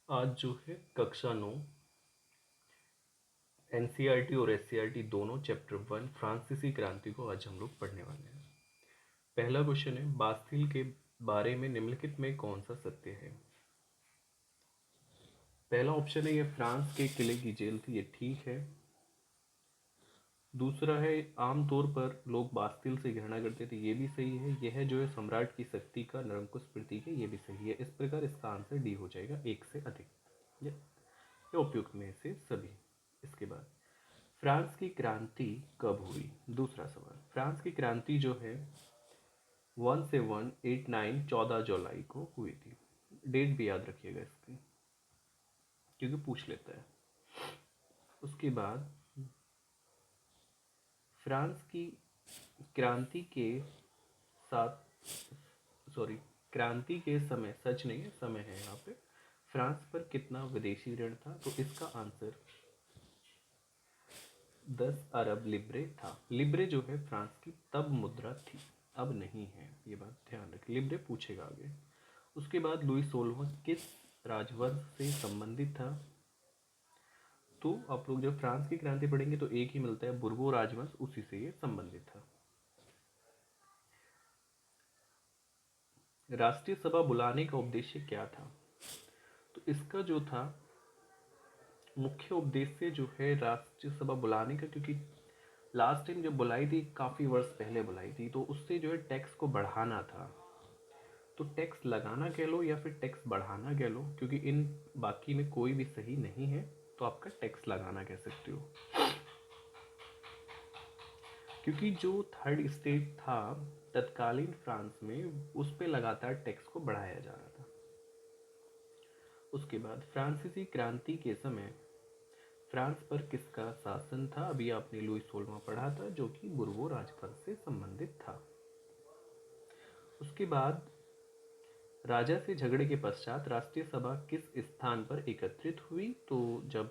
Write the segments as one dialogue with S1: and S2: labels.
S1: आज जो है कक्षा 9 एनसीईआरटी और एससीईआरटी दोनों चैप्टर 1 फ्रांसीसी क्रांति को आज हम लोग पढ़ने वाले हैं। पहला क्वेश्चन है, बास्तिल के बारे में निम्नलिखित में कौन सा सत्य है। पहला ऑप्शन है ये फ्रांस के किले की जेल थी, ये ठीक है। दूसरा है आमतौर पर लोग बास्तिल से घृणा करते थे, ये भी सही है। यह जो है सम्राट की शक्ति का निरंकुश प्रतीक है, ये भी सही है। इस प्रकार इसका आंसर डी हो जाएगा, एक से अधिक। ये उपयुक्त में से सभी। इसके बाद फ्रांस की क्रांति कब हुई। दूसरा सवाल, फ्रांस की क्रांति जो है 1789 14 जुलाई को हुई थी। डेट भी याद रखिएगा इसकी, क्योंकि पूछ लेता है। उसके बाद फ्रांस की क्रांति के साथ क्रांति के समय, सच नहीं है, समय है यहाँ पे, फ्रांस पर कितना विदेशी ऋण था। तो इसका आंसर 10 अरब लिब्रे था। लिब्रे जो है फ्रांस की तब मुद्रा थी, अब नहीं है, ये बात ध्यान रखें। लिब्रे पूछेगा आगे। उसके बाद लुई 16वां किस राजवंश से संबंधित था। तो आप लोग जब फ्रांस की क्रांति पढ़ेंगे तो एक ही मिलता है, बुर्बो राजवंश, उसी से ये संबंधित था। राष्ट्रीय सभा बुलाने का उद्देश्य क्या था। तो इसका जो था मुख्य उद्देश्य जो है राष्ट्रीय सभा बुलाने का, क्योंकि लास्ट टाइम जब बुलाई थी काफ़ी वर्ष पहले बुलाई थी, तो उससे जो है टैक्स को बढ़ाना था। तो टैक्स लगाना कह लो या फिर टैक्स बढ़ाना कह लो, क्योंकि इन बाकी में कोई भी सही नहीं है, तो आपका टैक्स लगाना कह सकते हो। क्योंकि जो थर्ड स्टेट था तत्कालीन फ्रांस में, उस पर लगातार टैक्स को बढ़ाया जा रहा था। उसके बाद फ्रांसीसी क्रांति के समय फ्रांस पर किसका शासन था। अभी आपने लुई 16वां पढ़ा था, जो कि बुर्बो राजवंश से संबंधित था। उसके बाद राजा से झगड़े के पश्चात राष्ट्रीय सभा किस स्थान पर एकत्रित हुई। तो जब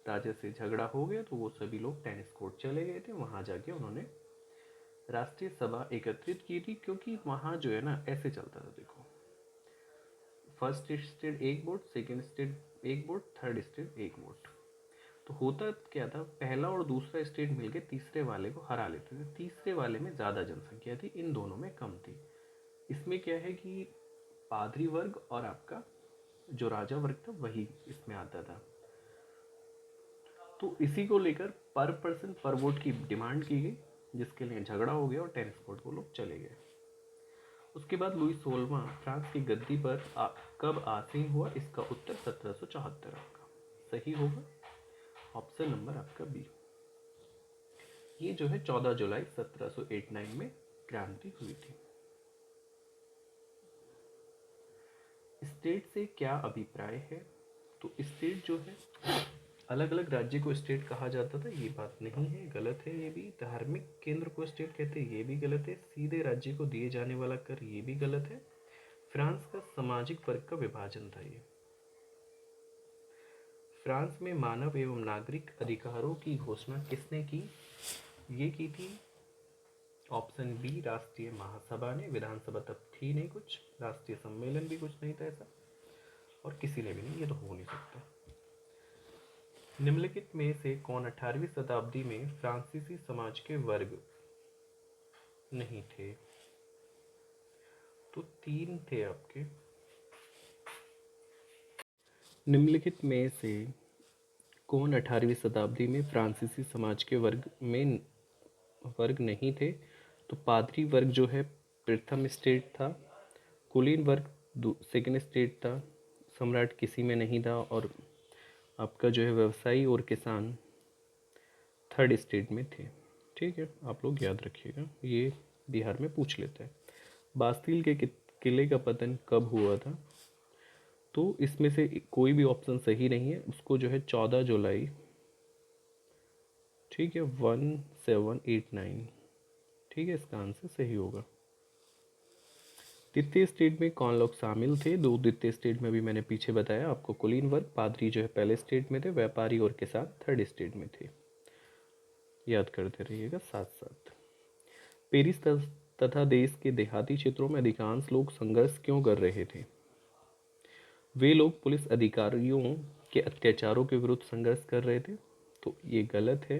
S1: राजा से झगड़ा हो गया तो वो सभी लोग टेनिस कोर्ट चले गए थे, वहां जाके उन्होंने राष्ट्रीय सभा एकत्रित की थी। क्योंकि वहां जो है ना ऐसे चलता था, देखो, फर्स्ट स्टेट एक वोट, सेकेंड स्टेट एक वोट, थर्ड स्टेट एक वोट। तो होता क्या था, पहला और दूसरा स्टेट मिलकर तीसरे वाले को हरा लेते थे। तीसरे वाले में ज़्यादा जनसंख्या थी, इन दोनों में कम थी। इसमें क्या है कि पादरी वर्ग और आपका जो राजा वर्ग था वही इसमें आता था। तो इसी को लेकर पर पर्सन पर वोट की डिमांड की गई, जिसके लिए झगड़ा हो गया और टेनिस कोर्ट वो लोग चले गए। उसके बाद लुई 16वां फ्रांस की गद्दी पर कब आसीन हुआ। इसका उत्तर 1774 आपका सही होगा, ऑप्शन नंबर आपका बी। ये जो है 14 जुलाई 1789 में क्रांति हुई थी। स्टेट से क्या अभिप्राय है। तो स्टेट जो है, अलग अलग राज्य को स्टेट कहा जाता था, ये बात नहीं है, गलत है ये भी। धार्मिक केंद्र को स्टेट कहते हैं, ये भी गलत है। सीधे राज्य को दिए जाने वाला कर, ये भी गलत है। फ्रांस का सामाजिक वर्ग का विभाजन था ये। फ्रांस में मानव एवं नागरिक अधिकारों की घोषणा किसने की। ये की थी ऑप्शन बी, राष्ट्रीय महासभा ने। विधानसभा तब थी नहीं कुछ, राष्ट्रीय सम्मेलन भी कुछ नहीं था ऐसा, और किसी ने भी नहीं, ये तो हो नहीं सकता। निम्नलिखित में से कौन 18वीं शताब्दी में फ्रांसीसी समाज के वर्ग नहीं थे। तो 3 थे आपके। निम्नलिखित में से कौन 18वीं शताब्दी में फ्रांसीसी समाज के वर्ग नहीं थे। तो पादरी वर्ग जो है प्रथम स्टेट था, कुलीन वर्ग सेकेंड स्टेट था, सम्राट किसी में नहीं था, और आपका जो है व्यवसायी और किसान थर्ड स्टेट में थे। ठीक है, आप लोग याद रखिएगा, ये बिहार में पूछ लेते हैं। बास्तिल के किले का पतन कब हुआ था। तो इसमें से कोई भी ऑप्शन सही नहीं है, उसको जो है 14 जुलाई, ठीक है, 1789, ठीक है, इसका आंसर सही होगा। द्वितीय स्टेट में कौन लोग शामिल थे। दो द्वितीय स्टेट में भी मैंने पीछे बताया आपको, कुलीन वर्ग, पादरी जो है पहले स्टेट में थे, व्यापारी और किसान थर्ड स्टेट में थे, याद करते रहिएगा साथ साथ। पेरिस तथा देश के देहाती क्षेत्रों में अधिकांश लोग संघर्ष क्यों कर रहे थे। वे लोग पुलिस अधिकारियों के अत्याचारों के विरुद्ध संघर्ष कर रहे थे, तो ये गलत है।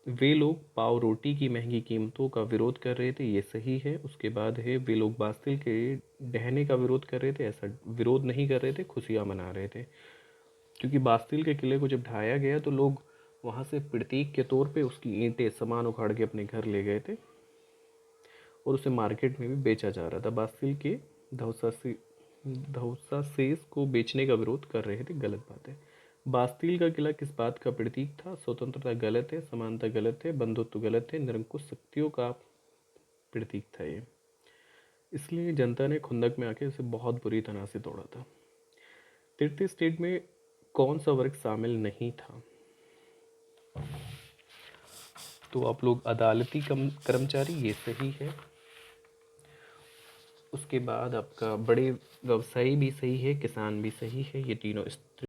S1: वे लोग पाव रोटी की महंगी कीमतों का विरोध कर रहे थे, ये सही है। उसके बाद है वे लोग बास्तिल के ढहने का विरोध कर रहे थे, ऐसा विरोध नहीं कर रहे थे, खुशियाँ मना रहे थे। क्योंकि बास्तिल के किले को जब ढाया गया तो लोग वहाँ से प्रतीक के तौर पे उसकी ईंटें सामान उखाड़ के अपने घर ले गए थे और उसे मार्केट में भी बेचा जा रहा था। बास्तिल के धौसासेस को बेचने का विरोध कर रहे थे, गलत बात है। बास्तिल का किला किस बात का प्रतीक था? स्वतंत्रता गलत है, समानता गलत है, बंधुत्व गलत है, निरंकुश शक्तियों का प्रतीक था ये। इसलिए जनता ने खुंदक में आके इसे बहुत बुरी तरह से तोड़ा था। तृतीय स्टेट में कौन सा वर्ग शामिल नहीं था? तो आप लोग अदालती कर्मचारी, ये सही है। उसके बाद आपका बड़े व्यवसायी भी सही है, किसान भी सही है, ये तीनों